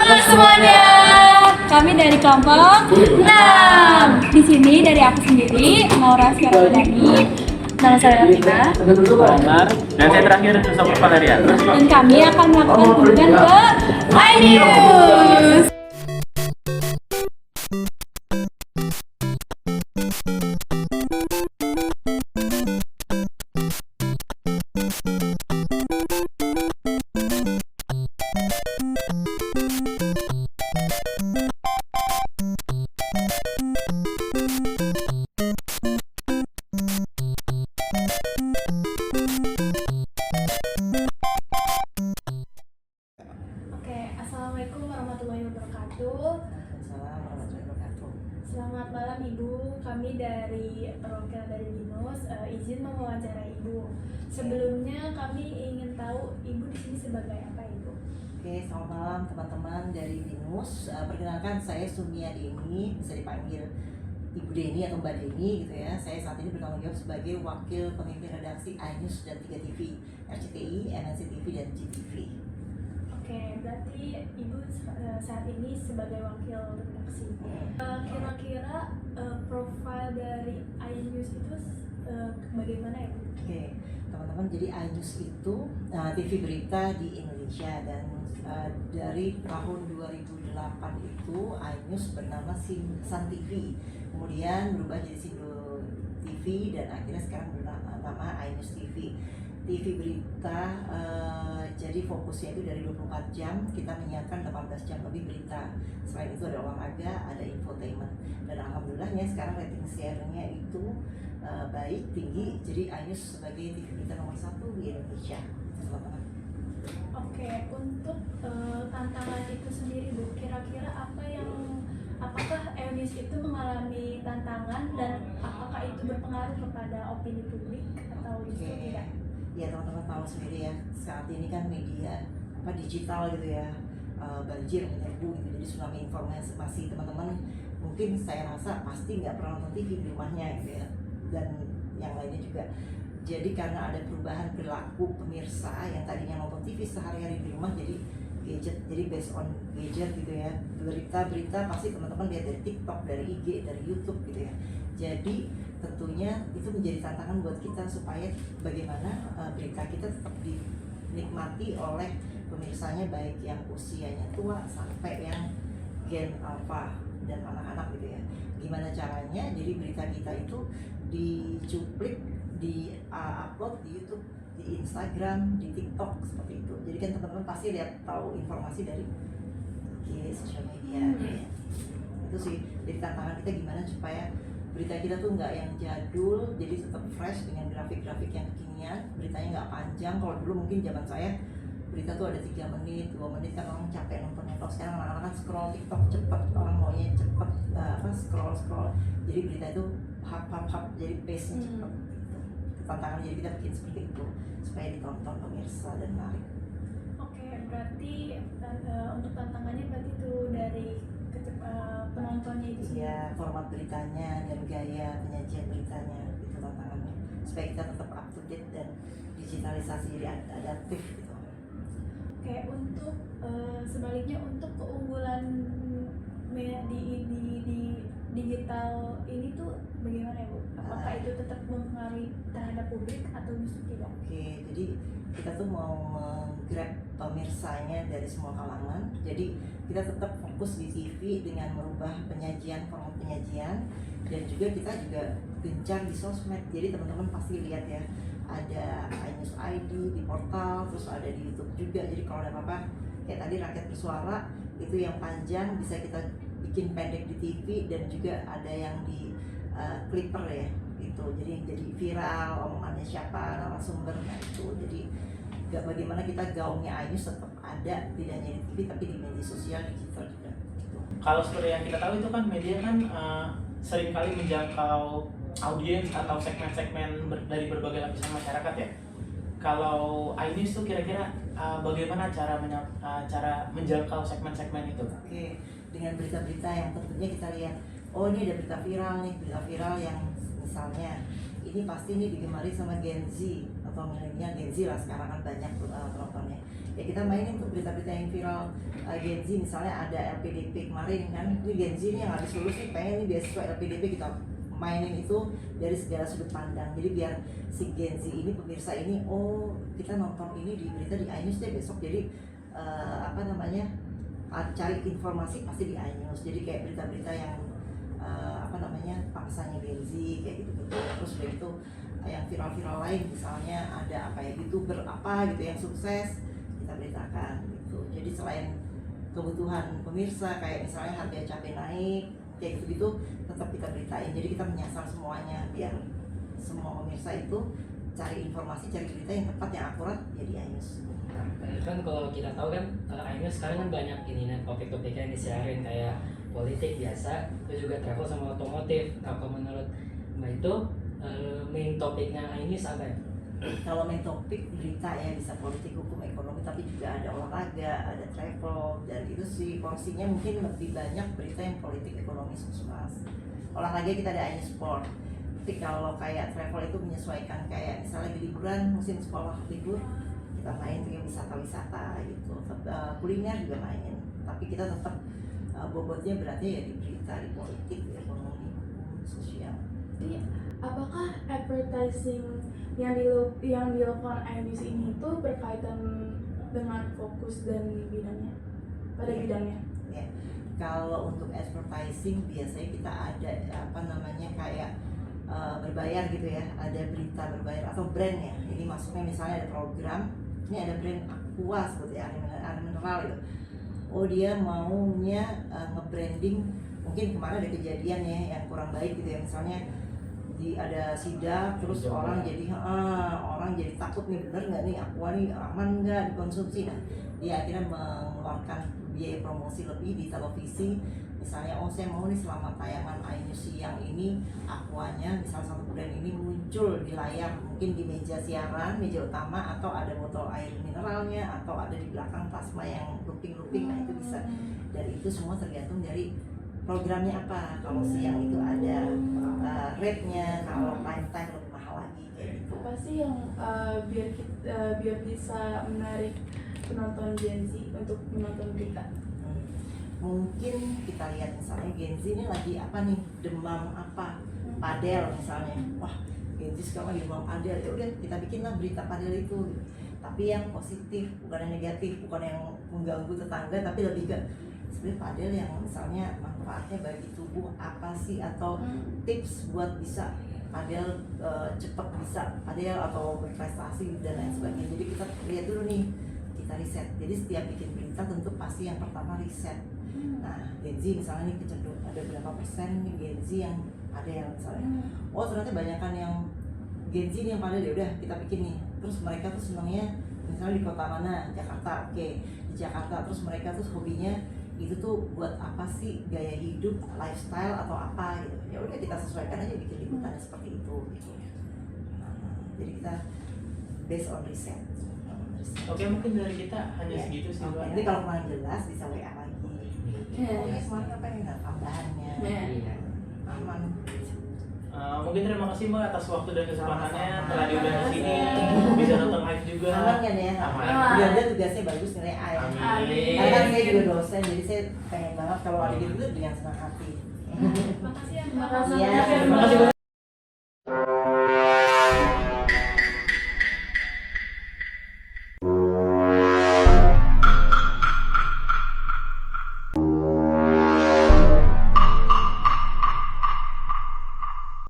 Halo semuanya, kami dari kelompok 6. Di sini dari aku sendiri, Maura Ramadhani, nama saya Rafika, Benar. Dan saya terakhir Sobat Valeria. dan kami akan melakukan kunjungan ke iNews. Assalamualaikum warahmatullahi wabarakatuh. Selamat malam Ibu, kami dari perwakilan dari BINUS izin mewawancarai Ibu. Sebelumnya kami ingin tahu Ibu di sini sebagai apa Ibu? Oke, selamat malam teman-teman dari BINUS. Perkenalkan saya Sumia Deni, bisa dipanggil Ibu Deni atau Mbak Deni gitu ya. Saya saat ini bertanggung jawab sebagai wakil pemimpin redaksi iNews dan 3 TV, RCTI, MNC TV dan GTV. Oke, berarti Ibu saat ini sebagai wakil redaksi. Kira-kira profil dari iNews itu bagaimana ya? Oke, teman-teman, jadi iNews itu TV berita di Indonesia dan dari tahun 2008 itu iNews bernama Sun TV, kemudian berubah jadi Sindo TV dan akhirnya sekarang bernama iNews TV. TV berita, jadi fokusnya itu dari 24 jam, kita menyiarkan 18 jam lebih berita. Selain itu ada olahraga, ada infotainment. Dan alhamdulillahnya sekarang rating share-nya itu baik, tinggi. Jadi iNews sebagai TV berita nomor 1 di Indonesia, teman-teman. Oke, untuk tantangan itu sendiri Bu, kira-kira apakah iNews itu mengalami tantangan dan apakah itu berpengaruh kepada opini publik atau justru tidak? Ya, teman-teman tahu sendiri ya, saat ini kan media digital gitu ya, banjir menyerbu gitu, jadi tsunami informasi. Teman-teman mungkin saya rasa pasti nggak pernah nonton TV di rumahnya gitu ya, dan yang lainnya juga. Jadi karena ada perubahan perilaku pemirsa yang tadinya nonton TV sehari-hari di rumah jadi gadget, jadi based on gadget gitu ya. Berita-berita pasti teman-teman lihat dari TikTok, dari IG, dari YouTube gitu ya. Jadi tentunya itu menjadi tantangan buat kita supaya bagaimana berita kita tetap dinikmati oleh pemirsanya, baik yang usianya tua sampai yang gen alpha dan anak-anak gitu ya. Gimana caranya? Jadi berita kita itu dicuplik, upload di YouTube, di Instagram, di TikTok seperti itu. Jadi kan teman-teman pasti lihat tahu informasi dari sosial media. Ya. Itu sih jadi tantangan kita gimana supaya berita kita tuh nggak yang jadul, jadi tetap fresh dengan grafik-grafik yang kekinian. Beritanya nggak panjang. Kalau dulu mungkin zaman saya berita tuh ada 3 menit, 2 menit kan orang capek nonton TikTok. Sekarang anak-anak kan scroll TikTok cepet, orang maunya cepet, scroll. Jadi berita itu hap, jadi pace-nya cepet. Tantangan jadi kita bikin seperti itu supaya ditonton pemirsa dan menarik. Oke, berarti untuk tantangannya berarti itu dari penontonnya itu sendiri. Ya, format beritanya dan gaya penyajian beritanya itu tantangannya supaya kita tetap up to date dan digitalisasi, jadi adaptif gitu. Oke, untuk sebaliknya untuk keunggulan di digital ini tuh bagaimana ya Bu? Apakah itu tetap mempengaruhi terhadap publik atau justru tidak? Oke, jadi kita tuh mau menggrab pemirsanya dari semua kalangan. Jadi kita tetap fokus di TV dengan merubah format penyajian, dan juga kita juga gencar di sosmed. Jadi teman-teman pasti lihat ya, ada iNews ID di portal, terus ada di YouTube juga. Jadi kalau ada apa-apa kayak tadi Rakyat Bersuara itu yang panjang bisa kita bikin pendek di TV, dan juga ada yang di Clipper ya itu, jadi viral omongannya siapa, narasumber, nah itu. Jadi bagaimana kita gaungnya iNews tetap ada, tidak hanya di TV tapi di media sosial digital juga gitu. Kalau seperti yang kita tahu itu kan media kan seringkali menjangkau audiens atau segmen-segmen dari berbagai lapisan masyarakat ya. Kalau iNews tuh kira-kira bagaimana cara menjangkau segmen-segmen itu? Oke, dengan berita-berita yang tentunya kita lihat, oh ini ada berita viral nih, berita viral yang misalnya ini pasti nih digemari sama Gen Z atau milenial Gen Z lah sekarang kan banyak penontonnya. Ya kita mainin tuh berita-berita yang viral Gen Z, misalnya ada LPDP kemarin kan, ini Gen Z nih yang habis lulus nih pengen nih beasiswa LPDP, kita mainin itu dari segala sudut pandang. Jadi biar si Gen Z ini, pemirsa ini, oh kita nonton ini di berita di iNews deh besok, jadi cari informasi pasti di iNews. Jadi kayak berita-berita yang paksanya Gen Z kayak gitu. Terus udah itu yang viral-viral lain, misalnya ada apa ya YouTuber apa gitu yang sukses, kita beritakan gitu. Jadi selain kebutuhan pemirsa kayak misalnya harga cabai naik kayak gitu-gitu, tetap kita beritain. Jadi kita menyasar semuanya biar semua pemirsa itu cari informasi, cari berita yang tepat, yang akurat ya di iNews. Kan kalau kita tahu kan iNews sekarang kan banyak ini topik-topiknya yang disiarin kayak politik biasa, terus juga travel sama otomotif. Nah, kalau menurut Mbak itu main topiknya iNews apa ya? Kalau main topik berita ya bisa politik, hukum, ekonomi, tapi juga ada olahraga, ada travel, dan itu sih porsinya mungkin lebih banyak berita yang politik, ekonomi, sosial. Olahraga kita ada iNews Sport. Tapi kalau kayak travel itu menyesuaikan, kayak misalnya di liburan, musim sekolah libur, kita main tuh wisata-wisata gitu. Kuliner juga main, tapi kita tetap bobotnya beratnya ya di berita, di politik, di ekonomi, sosial. Jadi apakah advertising yang dilakukan iNews ini itu berkaitan dengan fokus dan bidangnya pada bidangnya? Ya. Kalau untuk advertising biasanya kita ada kayak berbayar gitu ya, ada berita berbayar atau brand ya. Ini masuknya misalnya ada program, ini ada brand Aqua seperti air mineral gitu. Oh dia maunya nge-branding, mungkin kemarin ada kejadian ya yang kurang baik gitu ya, misalnya ada sidak terus orang jadi takut nih, bener nggak nih Aqua nih aman nggak dikonsumsi. Nah dia akhirnya mengeluarkan biaya promosi lebih di televisi, misalnya oh saya mau nih selama tayangan iNews siang ini Aquanya misalnya satu brand ini muncul di layar, mungkin di meja siaran, meja utama, atau ada botol air mineralnya, atau ada di belakang plasma yang looping. Nah itu bisa, dari itu semua tergantung dari programnya apa. Kalau siang itu ada rate-nya, kalau prime time lebih mahal lagi kayak gitu. Apa sih yang biar bisa menarik penonton Gen Z untuk menonton berita? Mungkin kita lihat misalnya Gen Z ini lagi apa nih, demam apa, padel misalnya. Wah Gen Z sekarang lagi demam padel, ya udah kita bikinlah berita padel itu, tapi yang positif, bukan yang negatif, bukan yang mengganggu tetangga, tapi lebih ke sebenarnya padel yang misalnya manfaatnya bagi tubuh apa sih, atau tips buat bisa padel cepat bisa padel atau berprestasi dan lain sebagainya. Jadi kita lihat dulu nih, kita riset. Jadi setiap bikin berita tentu pasti yang pertama riset. Nah Gen Z misalnya nih kecenderungan ada berapa persen nih Gen Z yang padel misalnya. Oh ternyata banyakan yang Gen Z nih yang padel, ya udah kita bikin nih. Terus mereka tuh senangnya misalnya di kota mana, Jakarta, oke di Jakarta. Terus mereka tuh hobinya itu tuh buat apa sih, gaya hidup, lifestyle atau apa gitu. Ya udah kita sesuaikan aja, bikin liputannya seperti itu gitu. Jadi kita based on riset. Oke, mungkin dari kita hanya segitu sih Mbak. Nanti kalau kurang jelas bisa WA lagi. Oh ya kemarin apa yang ada tambahannya? Iya. Aman. Mungkin terima kasih Mbak atas waktu dan kesempatannya, Sama-sama. telah diundang di sini, bisa nonton live juga. Aman kan ya? Aman. Dia tugasnya bagus, nilai A ya. Amin. Karena kan saya juga dosen, jadi saya pengen banget kalau ada gitu dengan senang hati. Makasih ya Mbak. Iya. Terima kasih.